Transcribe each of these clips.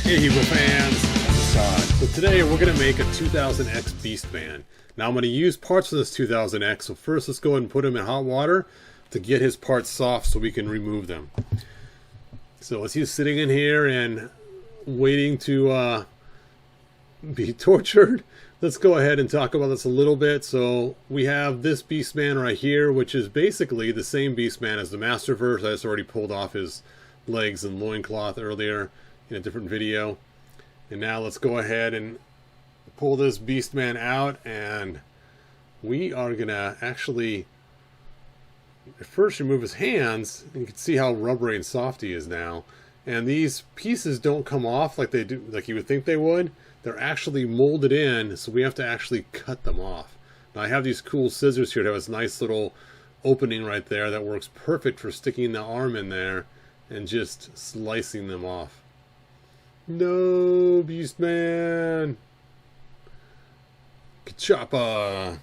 Hey Hebo fans, this is Todd. So today we're going to make a 2000X Beast Man. Now I'm going to use parts of this 2000X, so first let's go ahead and put him in hot water to get his parts soft so we can remove them. So as he's sitting in here and waiting to be tortured, let's go ahead and talk about this a little bit. So we have this Beast Man right here, which is basically the same Beast Man as the Masterverse. I just already pulled off his legs and loincloth earlier in a different video. And now let's go ahead and pull this Beast Man out, and we are gonna actually first remove his hands. You can see how rubbery and soft he is now, and these pieces don't come off like they do, like you would think they would. They're actually molded in, so we have to actually cut them off. Now I have these cool scissors here that have this nice little opening right there that works perfect for sticking the arm in there and just slicing them off. No, Beast Man! Ka-choppa!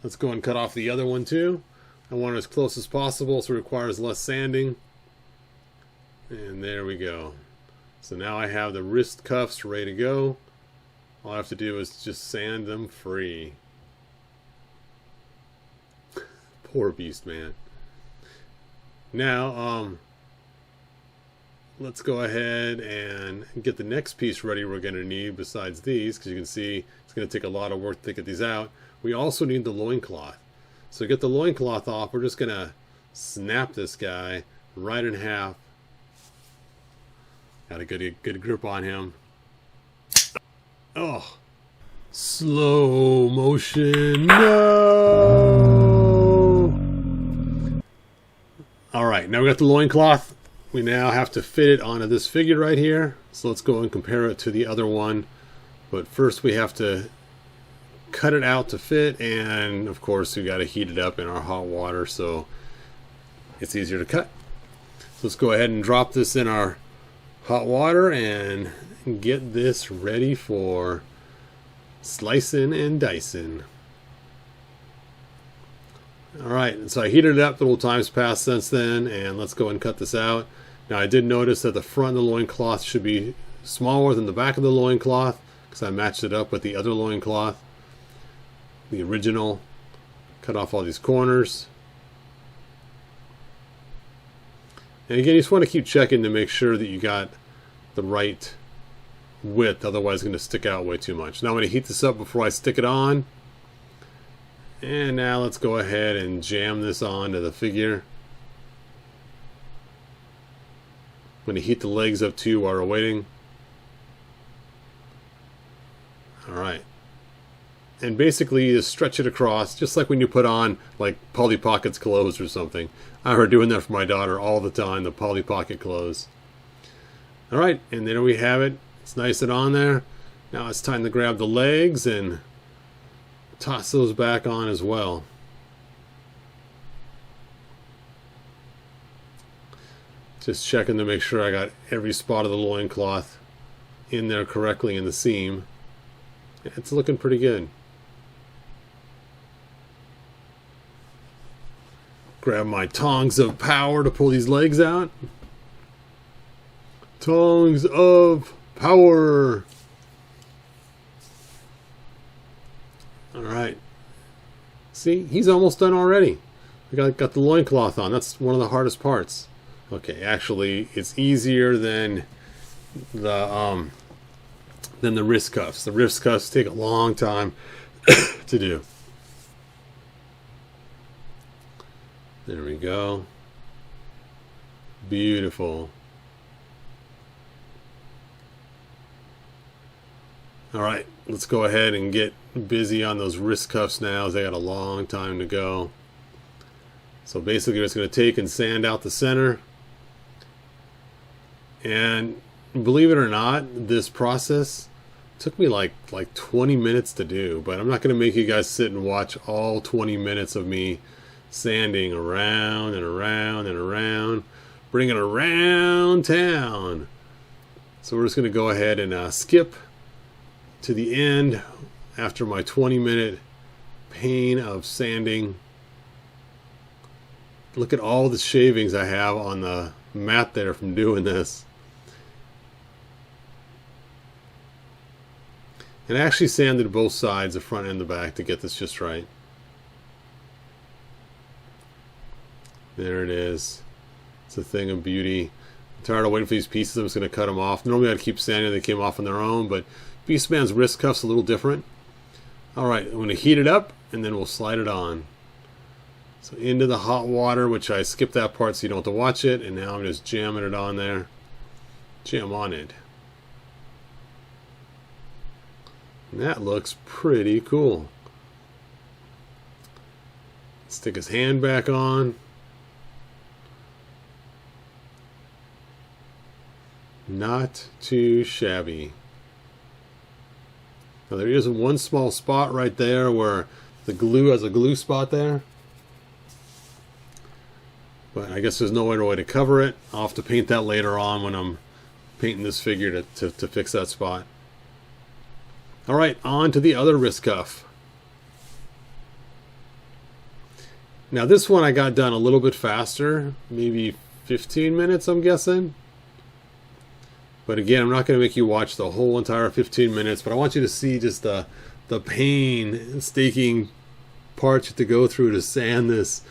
Let's go and cut off the other one too. I want it as close as possible, so it requires less sanding. And there we go. So now I have the wrist cuffs ready to go. All I have to do is just sand them free. Poor Beast Man. Now, let's go ahead and get the next piece ready we're going to need besides these, because you can see it's going to take a lot of work to get these out. We also need the loincloth. So to get the loincloth off, we're just going to snap this guy right in half. Got a good grip on him. Oh, slow motion. No! Alright, now we got the loincloth. We now have to fit it onto this figure right here. So let's go and compare it to the other one. But first we have to cut it out to fit, and of course we got to heat it up in our hot water so it's easier to cut. So let's go ahead and drop this in our hot water and get this ready for slicing and dicing. Alright, so I heated it up, the little time's passed since then, and let's go and cut this out. Now I did notice that the front of the loincloth should be smaller than the back of the loincloth, because I matched it up with the other loincloth, the original. Cut off all these corners. And again, you just want to keep checking to make sure that you got the right width, otherwise it's going to stick out way too much. Now I'm going to heat this up before I stick it on. And now let's go ahead and jam this onto the figure. I'm going to heat the legs up too while we're waiting. Alright. And basically you just stretch it across, just like when you put on like Polly Pocket's clothes or something. I remember doing that for my daughter all the time, the Polly Pocket clothes. Alright, and there we have it. It's nice and on there. Now it's time to grab the legs and toss those back on as well. Just checking to make sure I got every spot of the loincloth in there correctly in the seam. It's looking pretty good. Grab my tongs of power to pull these legs out. Tongs of power. Alright. See, he's almost done already. I got the loincloth on. That's one of the hardest parts. Okay, actually, it's easier than the wrist cuffs. The wrist cuffs take a long time to do. There we go. Beautiful. Alright, let's go ahead and get busy on those wrist cuffs now, as they got a long time to go. So basically we're just going to take and sand out the center. And believe it or not, this process took me like 20 minutes to do, but I'm not going to make you guys sit and watch all 20 minutes of me sanding around and around and around, bringing it around town. So we're just going to go ahead and skip to the end after my 20-minute pain of sanding. Look at all the shavings I have on the mat there from doing this. And I actually sanded both sides, the front and the back, to get this just right. There it is. It's a thing of beauty. I'm tired of waiting for these pieces. I'm just going to cut them off. Normally I'd keep sanding. They came off on their own, but Beastman's wrist cuff's a little different. Alright, I'm going to heat it up, and then we'll slide it on. So into the hot water, which I skipped that part so you don't have to watch it, and now I'm just jamming it on there. Jam on it. And that looks pretty cool. Stick his hand back on. Not too shabby. Now there is one small spot right there where the glue has a glue spot there. But I guess there's no other way to cover it. I'll have to paint that later on when I'm painting this figure to fix that spot. Alright, on to the other wrist cuff. Now this one I got done a little bit faster. Maybe 15 minutes, I'm guessing. But again, I'm not going to make you watch the whole entire 15 minutes, but I want you to see just the pain, staking parts you have to go through to sand this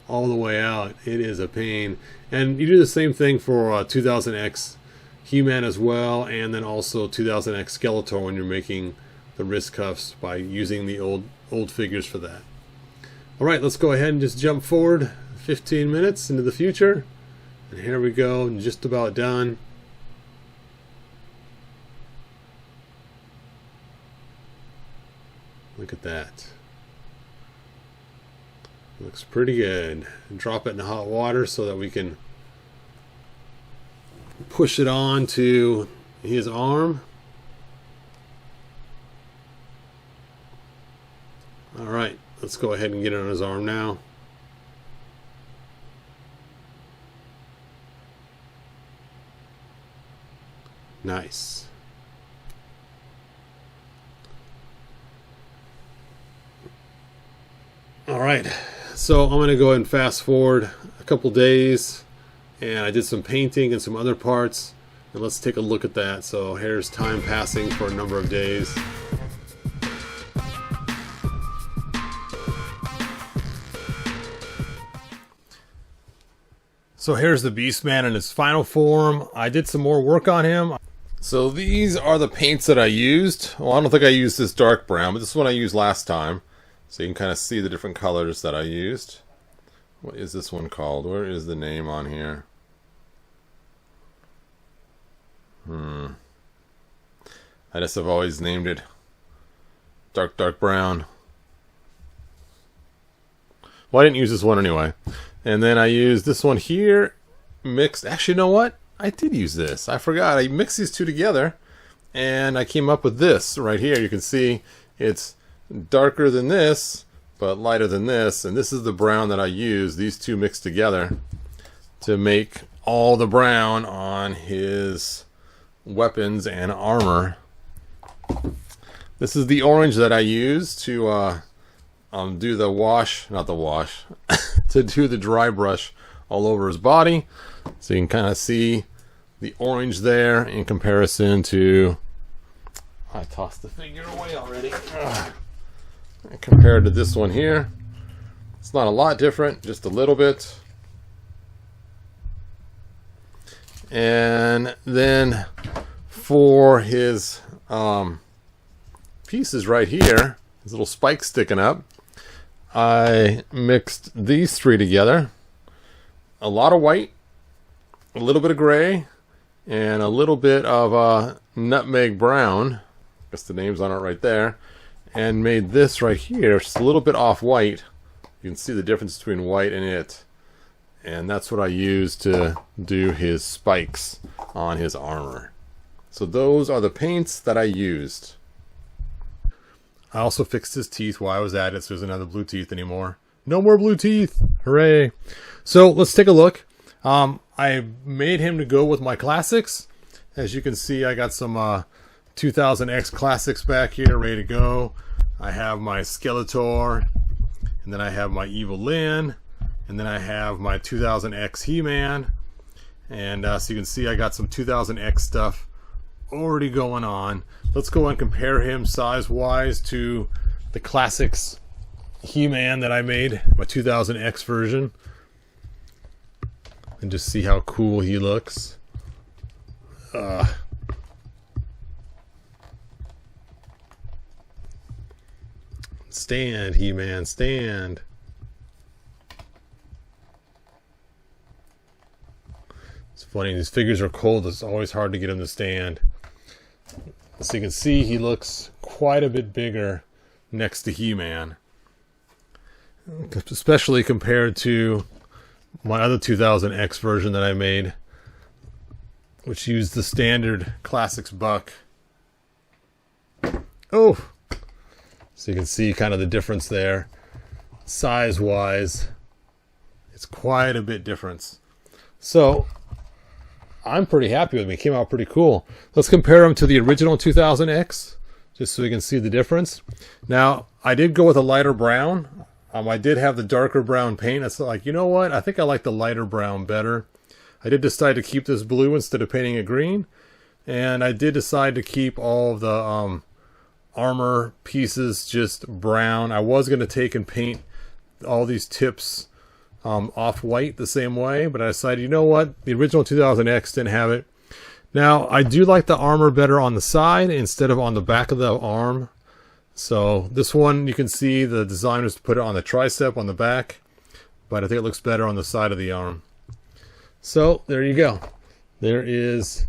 all the way out. It is a pain. And you do the same thing for 2000X He-Man as well, and then also 2000X Skeletor when you're making the wrist cuffs by using the old figures for that. Alright, let's go ahead and just jump forward 15 minutes into the future. And here we go, just about done. Look at that. Looks pretty good. Drop it in the hot water so that we can push it on to his arm. Alright, let's go ahead and get it on his arm now. Nice. Alright, so I'm going to go ahead and fast forward a couple days, and I did some painting and some other parts, and let's take a look at that. So here's time passing for a number of days. So here's the Beastman in his final form. I did some more work on him. So these are the paints that I used. Well, I don't think I used this dark brown, but this is one I used last time. So you can kind of see the different colors that I used. What is this one called? Where is the name on here? I just have always named it dark brown. Well, I didn't use this one anyway. And then I used this one here mixed. Actually, you know what? I did use this. I forgot. I mixed these two together and I came up with this right here. You can see it's darker than this, but lighter than this, and this is the brown that I use, these two mixed together to make all the brown on his weapons and armor. This is the orange that I use to do the wash, not the wash, to do the dry brush all over his body. So you can kind of see the orange there in comparison to, I tossed the figure away already. Compared to this one here, it's not a lot different, just a little bit. And then for his pieces right here, his little spikes sticking up, I mixed these three together. A lot of white, a little bit of gray, and a little bit of nutmeg brown. I guess the name's on it right there. And made this right here just a little bit off white. You can see the difference between white and it. And that's what I used to do his spikes on his armor. So those are the paints that I used. I also fixed his teeth while I was at it, so there's another blue teeth anymore. No more blue teeth! Hooray! So let's take a look. I made him to go with my classics. As you can see, I got some 2000X classics back here ready to go. I have my Skeletor, and then I have my Evil Lyn, and then I have my 2000X He-Man. And so you can see I got some 2000X stuff already going on. Let's go and compare him size-wise to the Classics He-Man that I made, my 2000X version. And just see how cool he looks. Stand, He-Man, stand. It's funny, these figures are cold. It's always hard to get him to stand. So you can see he looks quite a bit bigger next to He-Man. Especially compared to my other 2000X version that I made, which used the standard Classics buck. Oh! So you can see kind of the difference there. Size-wise, it's quite a bit difference. So, I'm pretty happy with him. He came out pretty cool. Let's compare him to the original 2000X, just so we can see the difference. Now, I did go with a lighter brown. I did have the darker brown paint. It's like, you know what? I think I like the lighter brown better. I did decide to keep this blue instead of painting it green. And I did decide to keep all of the armor pieces just brown. I was going to take and paint all these tips off white the same way, but I decided, you know what? The original 2000X didn't have it. Now, I do like the armor better on the side instead of on the back of the arm. So this one, you can see the designers put it on the tricep on the back, but I think it looks better on the side of the arm. So there you go. There is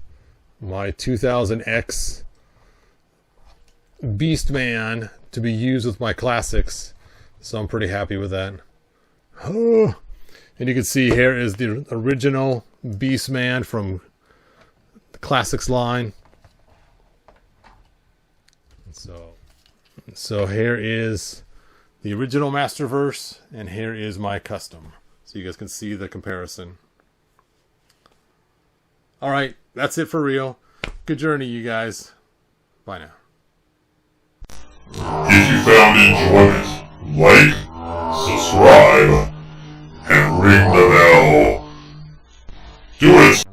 my 2000X Beast Man to be used with my Classics. So I'm pretty happy with that. Oh. And you can see here is the original Beast Man from the Classics line. So here is the original Masterverse, and here is my custom. So you guys can see the comparison. Alright, that's it for real. Good journey, you guys. Bye now. If you found enjoyment, like, subscribe, and ring the bell. Do it!